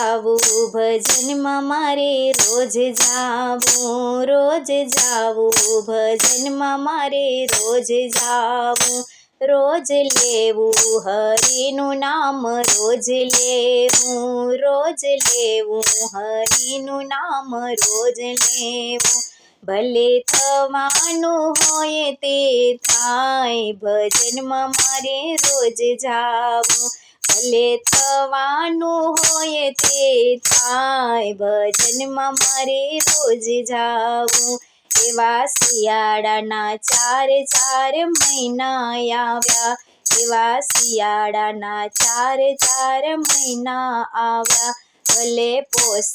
જાવું ભજનમાં મારે રોજ જાવું, રોજ જાવું ભજનમાં મારે રોજ જાવું, રોજ લેવું હરિનું નામ રોજ લેવું, રોજ લેવું હરિનું નામ રોજ લેવું, ભલે થવાનું હોય તે થાય ભજનમાં મારે રોજ જાવું, ભલે થવાનું હોય તે થાય ભજનમાં મારે રોજ જાવું, એવા શિયાળાના ચાર મહિના આવ્યા, એવા શિયાળાના ચાર મહિના આવ્યા, ભલે પોષ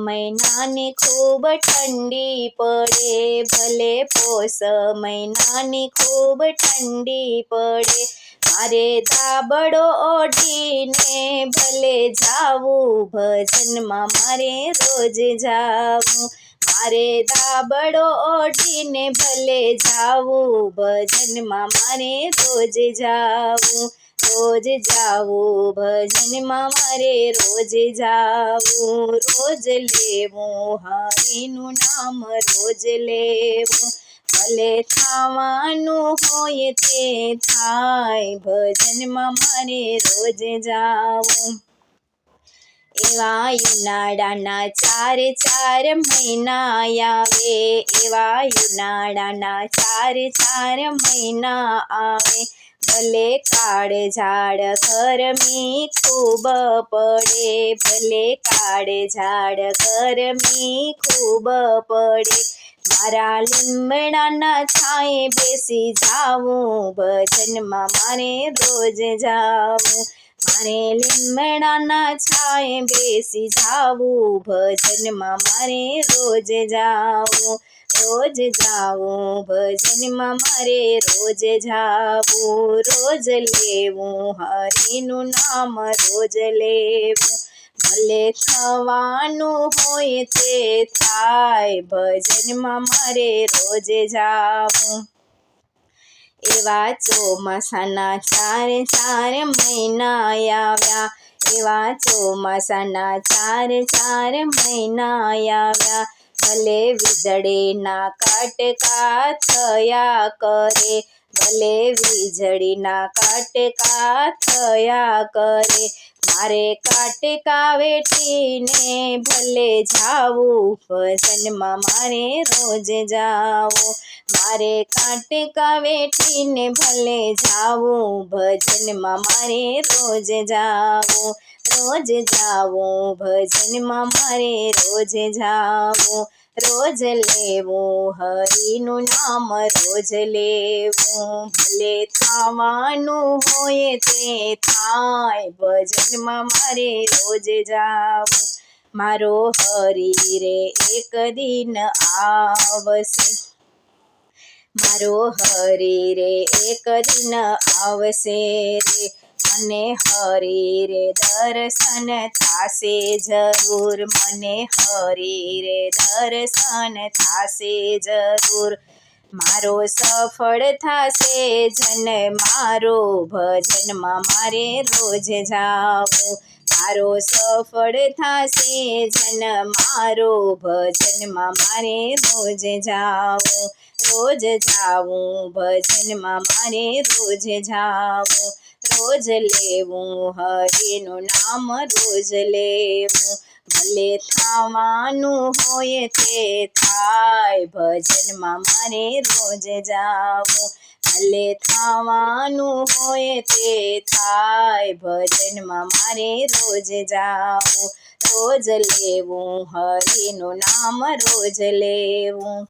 મહિનાની ખૂબ ઠંડી પડે, ભલે પોષ મહિનાની ખૂબ ઠંડી પડે, મારે ધાબળો ઓઢીને ભલે જાવું ભજનમાં મારે રોજ જાવું, મારે ધાબળો ઓઢીને ભલે જાવું ભજનમાં મારે રોજ જાવું, રોજ જાવું ભજનમાં મારે રોજ જાવું, રોજ લેવું હરિનું નામ રોજ લેવું, ભલે થવાનું હોય તે થાય ભજનમાં મારે રોજ જાવું, એવા ઉનાળાના ચાર મહિના આવે, એવા ઉનાળાના ચાર મહિના આવે, ભલે કાળઝાળ ગરમી ખૂબ પડે, ભલે કાળઝાળ ગરમી ખૂબ પડે, મારા લીમડાના છાંયે બેસી જાવું ભજનમાં મારે રોજ જાવું, મારે લીમડાના છાંયે બેસી જાવું ભજનમાં મારે રોજ જાવું, રોજ જાવું ભજનમાં મારે રોજ જાવું, રોજ લેવું હરિનું નામ રોજ લેવું, ભલે થવાનું હોય તે થાય ભજનમાં મારે રોજ જાવું, એવા ચોમાસાના ચાર મહિના આવ્યા, એવા ચોમાસાના ચાર મહિના આવ્યા, ભલે વીજળીના કાટકા થયા કરે, ભલે વીજળીના કાટકા થયા કરે, મારે કાટકા વેઠીને ભલે જાવું ભજનમાં મારે રોજ જાવું, મારે કાટકા વેઠીને ભલે જાવું ભજનમાં મારે રોજ જાવું, રોજ જાવું ભજનમાં મારે રોજ જાવું, રોજ લેવું હરિનું નામ રોજ લેવું, ભલે થવાનું હોય તે થાય ભજનમાં મારે રોજ જાવું, મારો હરી રે એક દિન આવશે, મારો હરી રે એક દિન આવશે રે, મને હરી રે દર્શન થાશે જરૂર, મને હરી રે દર્શન થાશે જરૂર, મારો સફળ થાશે જન મારો ભજનમાં મારે રોજ જાવું, મારો સફળ થાશે જન મારો ભજનમાં મારે રોજ જાવું, રોજ જાવું ભજનમાં મારે રોજ જાવું, રોજ લેવું હરિનું નામ રોજ લેવું, ભલે થવાનું હોય તે થાય ભજનમાં મારે રોજ જાવું, ભલે થવાનું હોય તે થાય ભજનમાં મારે રોજ જાવું, રોજ લેવું હરિનું નામ રોજ લેવું.